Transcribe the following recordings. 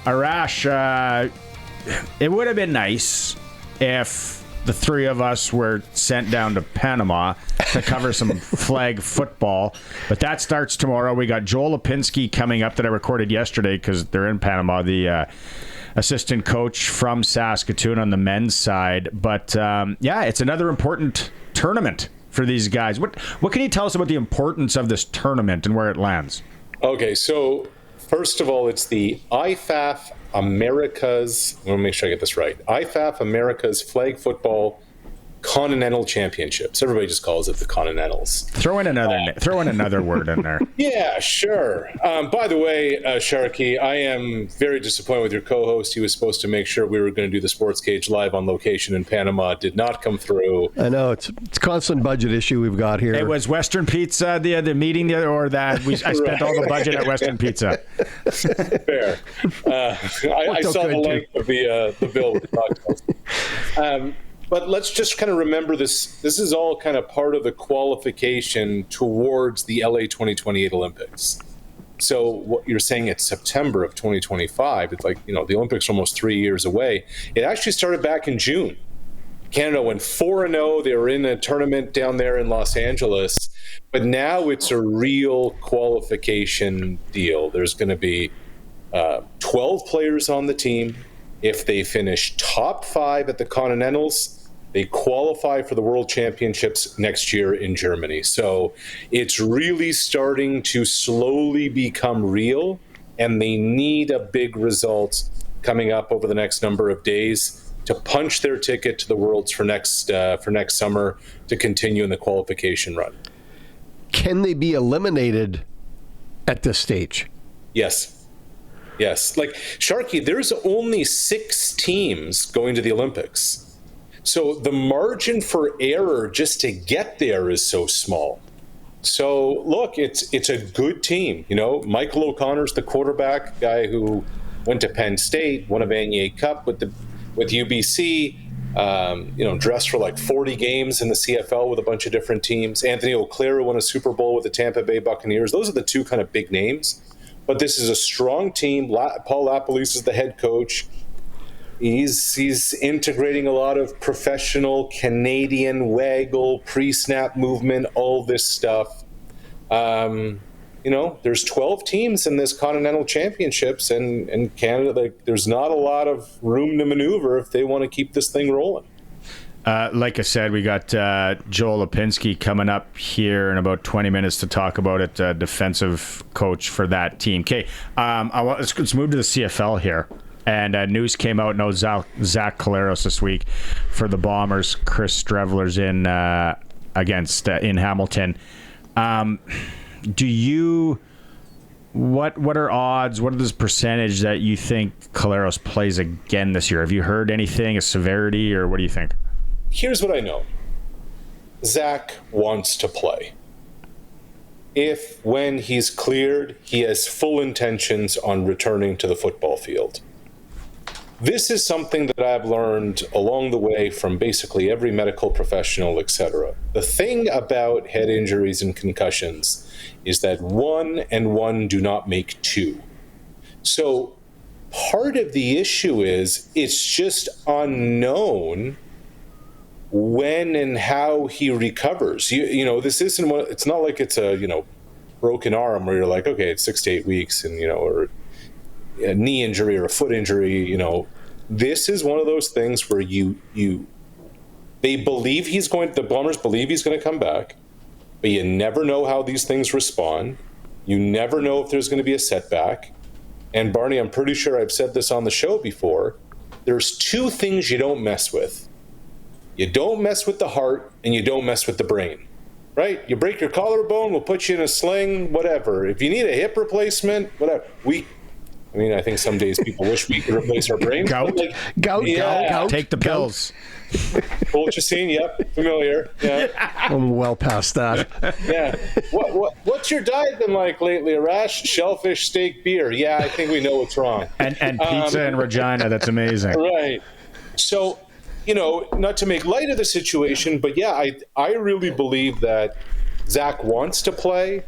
Arash, it would have been nice if the three of us were sent down to Panama to cover some flag football, but that starts tomorrow. We got Joel Lipinski coming up that I recorded yesterday because they're in Panama, the assistant coach from Saskatoon on the men's side. But it's another important tournament for these guys. What can you tell us about the importance of this tournament and where it lands? Okay, so first of all, it's the IFAF America's, I want to make sure I get this right, IFAF America's Flag Football Continental Championships. Everybody just calls it the Continentals. Throw in another word in there. Yeah, sure. By the way, Sharky, I am very disappointed with your co-host. He was supposed to make sure we were going to do the Sports Cage live on location in Panama. It did not come through. I know it's a constant budget issue we've got here. It was Western Pizza the meeting or that I spent all the budget at Western Pizza. Fair. I saw the link of the bill with the podcast. But let's just kind of remember this. This is all kind of part of the qualification towards the LA 2028 Olympics. So what you're saying, it's September of 2025. It's like, the Olympics are almost 3 years away. It actually started back in June. Canada went 4-0. They were in a tournament down there in Los Angeles. But now it's a real qualification deal. There's going to be 12 players on the team. If they finish top 5 at the Continentals, they qualify for the World Championships next year in Germany. So it's really starting to slowly become real, and they need a big result coming up over the next number of days to punch their ticket to the Worlds for next summer to continue in the qualification run. Can they be eliminated at this stage? Yes. Like, Sharky, there's only 6 teams going to the Olympics. So the margin for error just to get there is so small. So, look, it's a good team. Michael O'Connor's the quarterback, guy who went to Penn State, won a Vanier Cup with UBC, dressed for like 40 games in the CFL with a bunch of different teams. Anthony O'Clair won a Super Bowl with the Tampa Bay Buccaneers. Those are the 2 kind of big names. But this is a strong team. Paul LaPolice is the head coach. He's integrating a lot of professional Canadian waggle, pre-snap movement, all this stuff. There's 12 teams in this Continental Championships, and Canada, there's not a lot of room to maneuver if they want to keep this thing rolling. Like I said, we got Joel Lipinski coming up here in about 20 minutes to talk about it, defensive coach for that team. Okay, let's move to the CFL here. And news came out, Zach Collaros this week for the Bombers. Chris Streveler's in in Hamilton. What are odds? What is the percentage that you think Collaros plays again this year? Have you heard anything, a severity, or what do you think? Here's what I know. Zach wants to play. When he's cleared, he has full intentions on returning to the football field. This is something that I've learned along the way from basically every medical professional, etc. The thing about head injuries and concussions is that 1 and 1 do not make 2. So part of the issue is it's just unknown when and how he recovers. This isn't it's not like it's a broken arm where you're like, okay, it's 6 to 8 weeks, and or a knee injury or a foot injury. This is one of those things where the Bombers believe he's going to come back, but you never know how these things respond. You never know if there's going to be a setback. And Barney, I'm pretty sure I've said this on the show before. There's 2 things you don't mess with. You don't mess with the heart, and you don't mess with the brain, right? You break your collarbone, we'll put you in a sling, whatever. If you need a hip replacement, whatever. I think some days people wish we could replace our brain. Gout. Take the pills. Colchicine, yep, familiar. Yeah. I'm well past that. Yeah. What's your diet been like lately, Arash? Shellfish, steak, beer. Yeah, I think we know what's wrong. And pizza and Regina. That's amazing. Right. So, not to make light of the situation, but yeah, I really believe that Zach wants to play.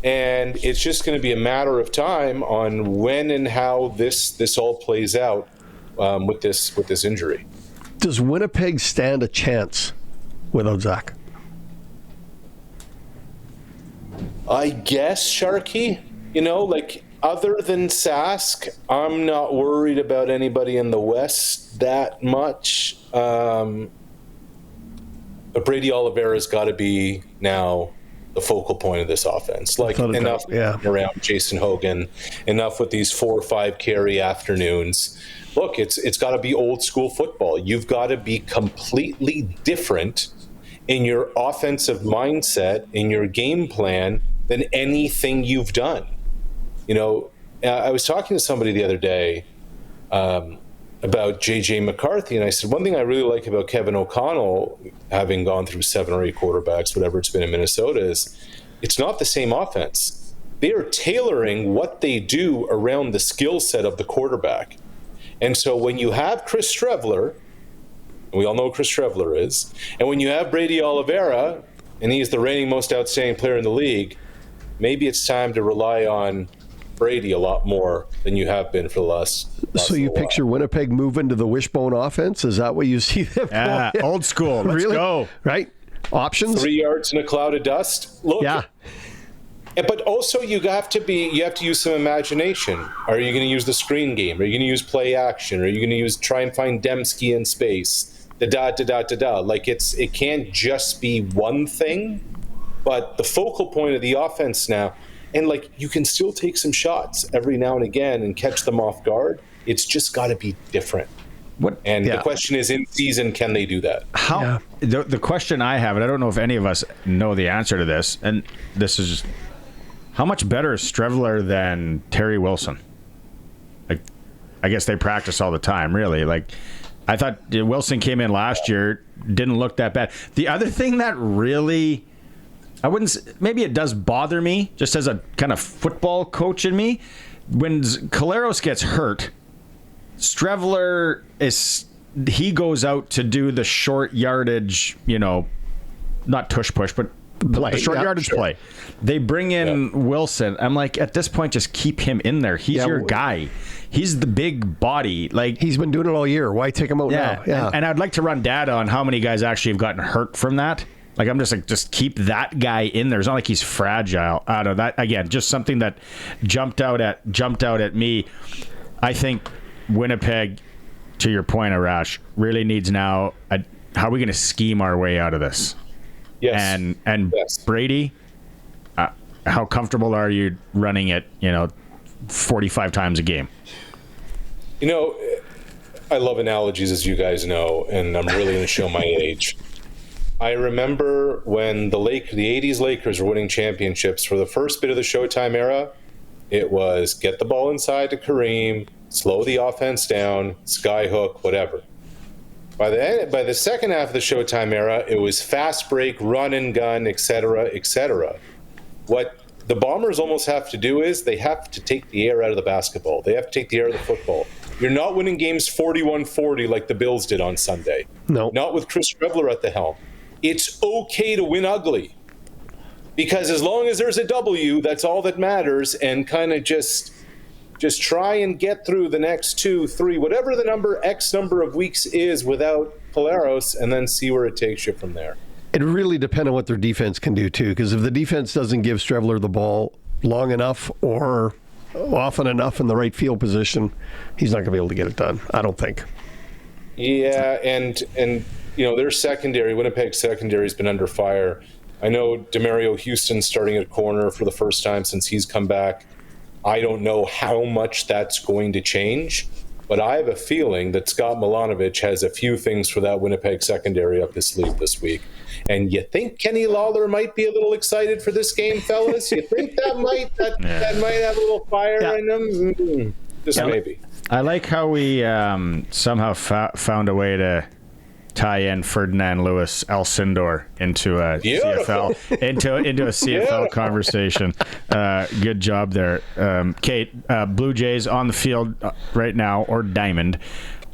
And it's just going to be a matter of time on when and how this all plays out with this injury. Does Winnipeg stand a chance without Zach? I guess, Sharky. Other than Sask, I'm not worried about anybody in the West that much. But Brady Oliveira's got to be now the focal point of this offense. Enough around Jason Hogan, enough with these 4 or 5 carry afternoons. Look, it's got to be old school football. You've got to be completely different in your offensive mindset, in your game plan, than anything you've done. I was talking to somebody the other day about J.J. McCarthy, and I said, one thing I really like about Kevin O'Connell, having gone through 7 or 8 quarterbacks, whatever it's been in Minnesota, is it's not the same offense. They are tailoring what they do around the skill set of the quarterback. And so when you have Chris Streveler, and we all know who Chris Streveler is, and when you have Brady Oliveira, and he's the reigning most outstanding player in the league, maybe it's time to rely on Brady a lot more than you have been for the last So you picture Winnipeg moving to the wishbone offense? Is that what you see them going? Old school. Let's go. Right? Options? 3 yards in a cloud of dust. Look. Yeah. But also you have to use some imagination. Are you going to use the screen game? Are you going to use play action? Are you going to try and find Dembski in space? Like it can't just be one thing, but the focal point of the offense now. And you can still take some shots every now and again and catch them off guard. It's just got to be different. The question is, in season, can they do that? How? Yeah. The question I have, and I don't know if any of us know the answer to this, and this is just, how much better is Streveler than Terry Wilson? I guess they practice all the time, really. I thought Wilson came in last year, didn't look that bad. The other thing that really... maybe it does bother me, just as a kind of football coach in me, when Caleros gets hurt, Streveler he goes out to do the short yardage, not tush push, but the short yardage play. They bring in Wilson. I'm like, at this point, just keep him in there. He's your guy. He's the big body. He's been doing it all year. Why take him out now? Yeah. And I'd like to run data on how many guys actually have gotten hurt from that. I'm just keep that guy in there. It's not like he's fragile out of that. Again, just something that jumped out at me. I think Winnipeg, to your point, Arash, really needs now how are we going to scheme our way out of this? Yes. And yes. Brady, how comfortable are you running it, 45 times a game? I love analogies, as you guys know, and I'm really going to show my age. I remember when the 80s Lakers were winning championships. For the first bit of the Showtime era, it was get the ball inside to Kareem, slow the offense down, skyhook, whatever. By the second half of the Showtime era, it was fast break, run and gun, et cetera, et cetera. What the Bombers almost have to do is they have to take the air out of the basketball. They have to take the air out of the football. You're not winning games 41-40 like the Bills did on Sunday. No. Not with Chris Streveler at the helm. It's okay to win ugly, because as long as there's a W, that's all that matters, and kind of just try and get through the next 2, 3, whatever the X number of weeks is without Caleros, and then see where it takes you from there. It really depends on what their defense can do, too, because if the defense doesn't give Streveler the ball long enough or often enough in the right field position, he's not going to be able to get it done, I don't think. Yeah, and their secondary, Winnipeg's secondary, has been under fire. I know DeMario Houston's starting at corner for the first time since he's come back. I don't know how much that's going to change, but I have a feeling that Scott Milanovic has a few things for that Winnipeg secondary up his sleeve this week. And you think Kenny Lawler might be a little excited for this game, fellas? You think that might have a little fire in him? Maybe. I like how we somehow found a way to tie in Ferdinand Lewis Alcindor into a CFL into a CFL conversation. Good job there, Kate. Blue Jays on the field right now, or Diamond.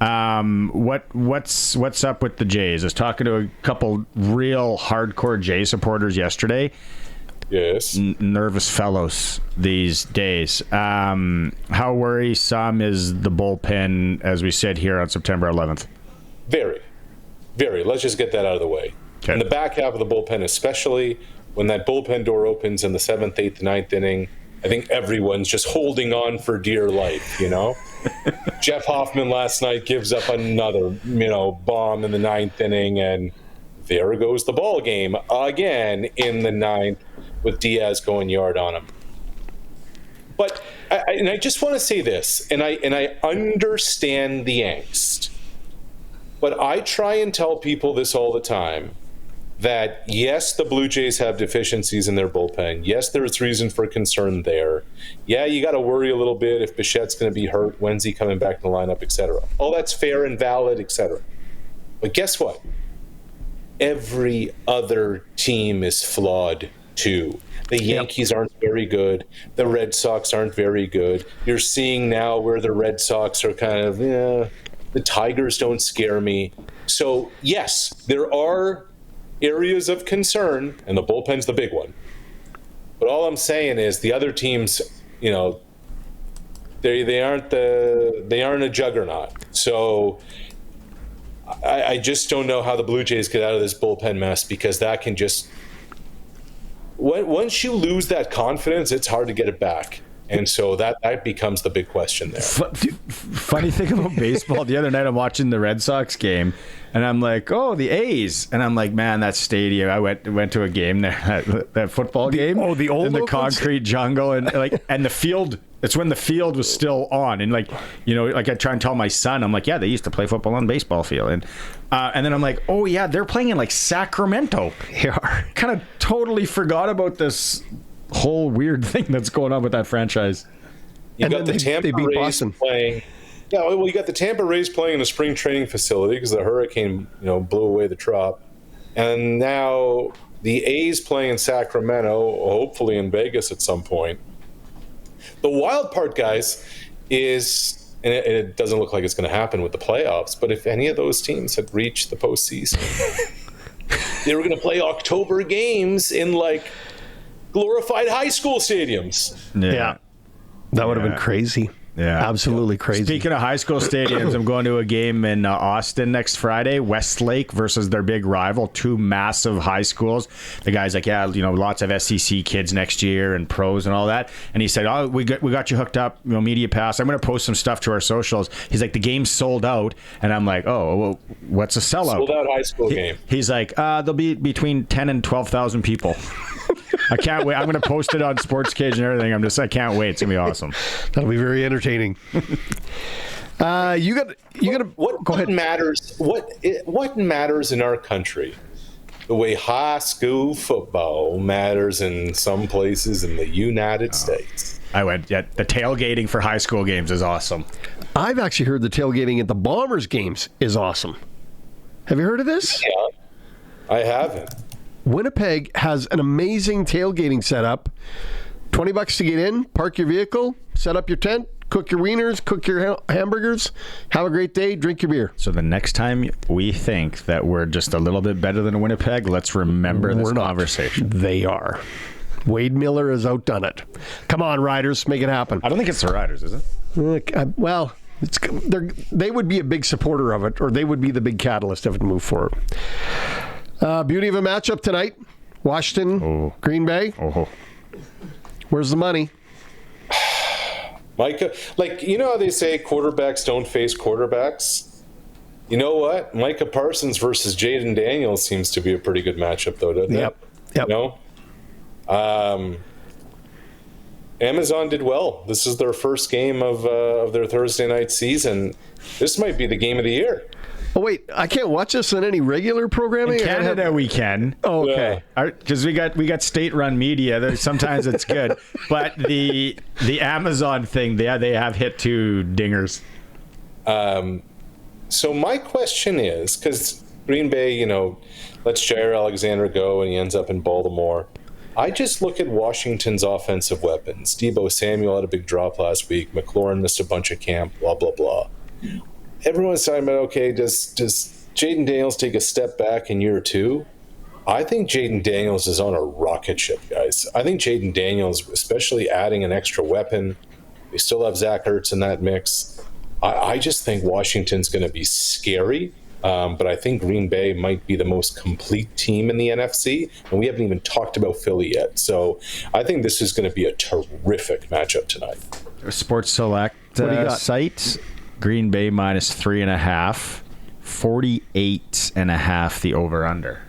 What's up with the Jays? I was talking to a couple real hardcore Jay supporters yesterday. Yes. Nervous fellows these days. How worrisome is the bullpen as we sit here on September 11th? Very, very. Let's just get that out of the way. Okay. In the back half of the bullpen, especially when that bullpen door opens in the 7th, 8th, 9th inning, I think everyone's just holding on for dear life, Jeff Hoffman last night gives up another, bomb in the 9th inning, and there goes the ball game again in the 9th with Diaz going yard on him. But I just want to say this, and I understand the angst, but I try and tell people this all the time, that yes, the Blue Jays have deficiencies in their bullpen. Yes, there's reason for concern there. Yeah, you got to worry a little bit if Bichette's going to be hurt, when's he coming back in the lineup, etc. All that's fair and valid, etc. But guess what? Every other team is flawed too. The Yankees aren't very good. The Red Sox aren't very good. You're seeing now where the Red Sox are kind of, the Tigers don't scare me. So yes, there are areas of concern, and the bullpen's the big one. But all I'm saying is the other teams, they aren't a juggernaut. So I just don't know how the Blue Jays get out of this bullpen mess, because that can just, once you lose that confidence, it's hard to get it back. And so that becomes the big question there. Funny thing about baseball, the other night I'm watching the Red Sox game, and I'm like, oh, the A's. And I'm like, man, that stadium. I went to a game there, that football game. Oh, the old in the locals? concrete jungle. And and the field, it's when the field was still on. And I try and tell my son, I'm like, yeah, they used to play football on baseball field. And then I'm like, oh, yeah, they're playing in Sacramento. Yeah. Kind of totally forgot about this whole weird thing that's going on with that franchise. You got the Tampa Rays playing. Yeah, well, you got the Tampa Rays playing in a spring training facility because the hurricane, blew away the Trop, and now the A's playing in Sacramento, hopefully in Vegas at some point. The wild part, guys, is, and it doesn't look like it's going to happen with the playoffs, but if any of those teams had reached the postseason, they were going to play October games in glorified high school stadiums. Yeah. That would have been crazy. Yeah. Absolutely crazy. Speaking of high school stadiums, I'm going to a game in Austin next Friday, Westlake versus their big rival, two massive high schools. The guy's like, yeah, lots of SEC kids next year and pros and all that. And he said, oh, we got you hooked up, media pass. I'm going to post some stuff to our socials. He's like, the game's sold out. And I'm like, oh, well, what's a sellout? Sold out high school game. He's like, there'll be between 10 and 12,000 people. I can't wait. I'm going to post it on Sports Cage and everything. I can't wait. It's going to be awesome. That'll be very entertaining. What matters? What matters in our country? The way high school football matters in some places in the United States. I went. Yeah, the tailgating for high school games is awesome. I've actually heard the tailgating at the Bombers games is awesome. Have you heard of this? Yeah, I haven't. Winnipeg has an amazing tailgating setup. $20 to get in, park your vehicle, set up your tent, cook your wieners, cook your hamburgers, have a great day, drink your beer. So the next time we think that we're just a little bit better than Winnipeg, let's remember this conversation. They are. Wade Miller has outdone it. Come on, Riders, make it happen. I don't think it's the Riders, is it? Well, they would be a big supporter of it, or they would be the big catalyst if it moved forward. Beauty of a matchup tonight. Washington, Green Bay. Oh. Where's the money? Micah, how they say quarterbacks don't face quarterbacks? You know what? Micah Parsons versus Jaden Daniels seems to be a pretty good matchup, though, doesn't it? Yep. Amazon did well. This is their first game of their Thursday night season. This might be the game of the year. Oh, wait, I can't watch this on any regular programming? In Canada, we can. Oh, okay. Because we got state-run media. Sometimes it's good. But the Amazon thing, they have hit two dingers. So my question is, because Green Bay, lets Jair Alexander go and he ends up in Baltimore. I just look at Washington's offensive weapons. Deebo Samuel had a big drop last week. McLaurin missed a bunch of camp, blah, blah, blah. Everyone's talking about, okay, does Jaden Daniels take a step back in year two? I think Jaden Daniels is on a rocket ship, guys. I think Jaden Daniels, especially adding an extra weapon, they still have Zach Ertz in that mix. I just think Washington's going to be scary, but I think Green Bay might be the most complete team in the NFC, and we haven't even talked about Philly yet. So I think this is going to be a terrific matchup tonight. Sports Select site, Green Bay minus 3.5, 48.5 the over/under.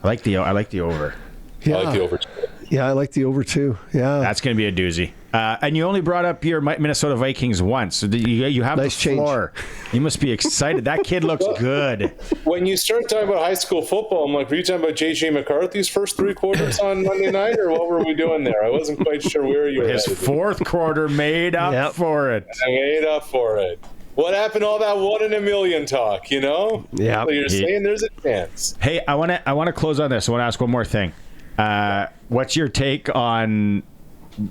I like the over. Yeah. I like the over. Yeah, I like the over too. Yeah, That's going to be a doozy. And you only brought up your Minnesota Vikings once. So you have nice the floor. You must be excited. That kid looks good. When you start talking about high school football, I'm like, were you talking about J.J. McCarthy's first 3 quarters on Monday night, or what were we doing there? I wasn't quite sure where you were. His fourth quarter made up for it. I made up for it. What happened to all that 1 in a million talk, you know? Yeah. So you're saying there's a chance. Hey, I want to close on this. I want to ask one more thing. What's your take on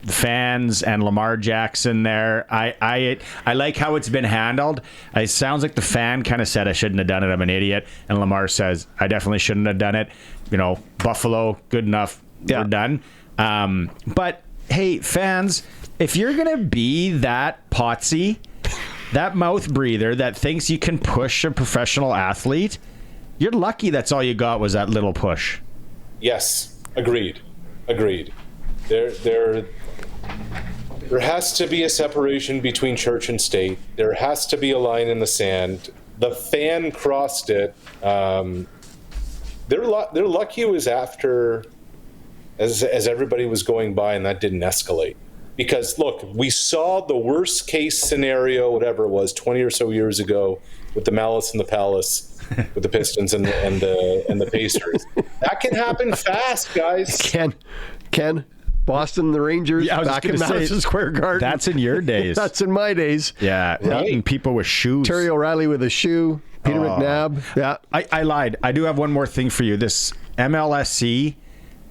fans and Lamar Jackson there? I like how it's been handled. It sounds like the fan kind of said, I shouldn't have done it, I'm an idiot. And Lamar says, I definitely shouldn't have done it. You know, Buffalo, good enough, we're done. But, hey, fans, if you're going to be that potsy, that mouth breather that thinks you can push a professional athlete, you're lucky that's all you got was that little push. Yes, agreed. There has to be a separation between church and state. There has to be a line in the sand. The fan crossed it. They're lucky it was after, as everybody was going by, and that didn't escalate. Because look, we saw the worst case scenario, whatever it was, 20 or so years ago, with the Malice in the Palace, with the Pistons and the Pacers. That can happen fast, guys. Ken, Boston, the Rangers, back in Madison Square Garden. That's in your days. That's in my days. Yeah, beating people with shoes. Terry O'Reilly with a shoe. Peter McNabb. Yeah, I lied. I do have one more thing for you. This MLSC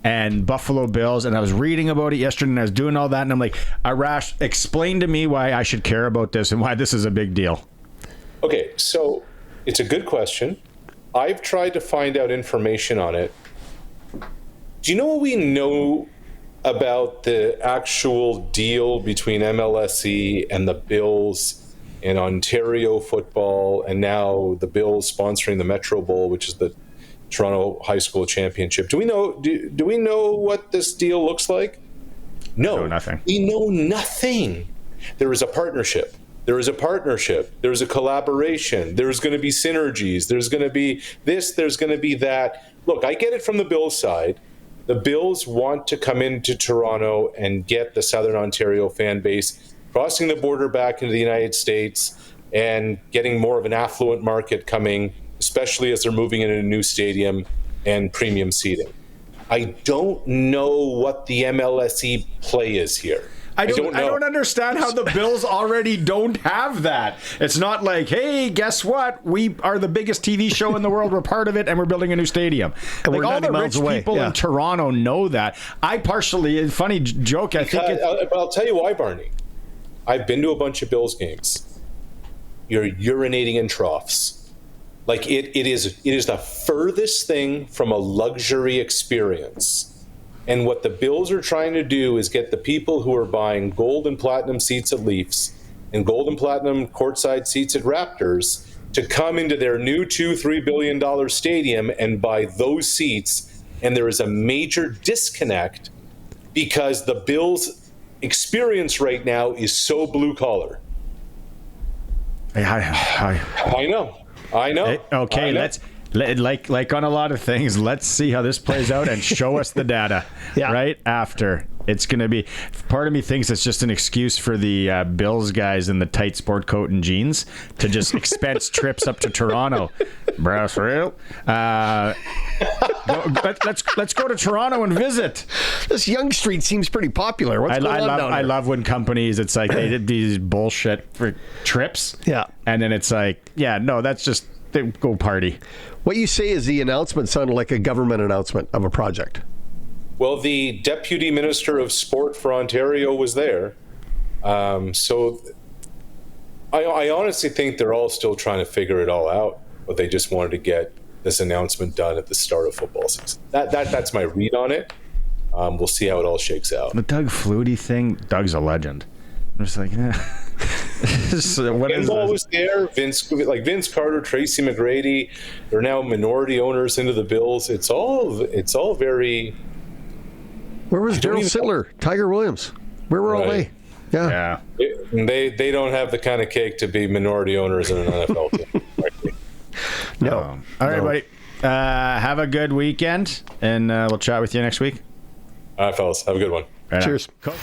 and Buffalo Bills, and I was reading about it yesterday, and I was doing all that, and I'm like, Arash, explain to me why I should care about this and why this is a big deal. Okay, so it's a good question. I've tried to find out information on it. Do you know what we know about the actual deal between MLSE and the Bills and Ontario football, and now the Bills sponsoring the Metro Bowl, which is the Toronto High School Championship? Do we know what this deal looks like? No, we know nothing. We know nothing. There is a partnership. There's a collaboration. There's going to be synergies. There's going to be this. There's going to be that. Look, I get it from the Bills side. The Bills want to come into Toronto and get the Southern Ontario fan base crossing the border back into the United States and getting more of an affluent market coming, especially as they're moving into a new stadium and premium seating. I don't know what the MLSE play is here. I don't understand how the Bills already don't have that. It's not like, hey, guess what? We are the biggest TV show in the world. We're part of it, and we're building a new stadium. And like we're all the rich people in Toronto know that. I partially, funny joke, I think but I'll tell you why, Barney. I've been to a bunch of Bills games. You're urinating in troughs. Like it is the furthest thing from a luxury experience. And what the Bills are trying to do is get the people who are buying gold and platinum seats at Leafs and gold and platinum courtside seats at Raptors to come into their new $2-3 billion stadium and buy those seats. And there is a major disconnect because the Bills' experience right now is so blue collar. I know. Okay, let's. Like on a lot of things, let's see how this plays out and show us the data right after. It's going to be, part of me thinks it's just an excuse for the Bills guys in the tight sport coat and jeans to just expense trips up to Toronto. Brass rail. Let's go to Toronto and visit. This Yonge Street seems pretty popular. What's going on down here? I love when companies, it's like they did these bullshit for trips. Yeah. And then it's like, that's just, they go party. What you say is the announcement sounded like a government announcement of a project. Well, the Deputy Minister of Sport for Ontario was there. So I honestly think they're all still trying to figure it all out, but they just wanted to get this announcement done at the start of football season. That's my read on it. We'll see how it all shakes out. The Doug Flutie thing, Doug's a legend. I'm just like, what is Pinball this? was there. Vince Carter, Tracy McGrady, they're now minority owners into the Bills. It's all very. Where was Daryl Sittler, Tiger Williams? Where were all they? Yeah. They don't have the kind of cake to be minority owners in an NFL team. No. All right, buddy. Have a good weekend, and we'll chat with you next week. All right, fellas. Have a good one. Right on. Cheers. Cool.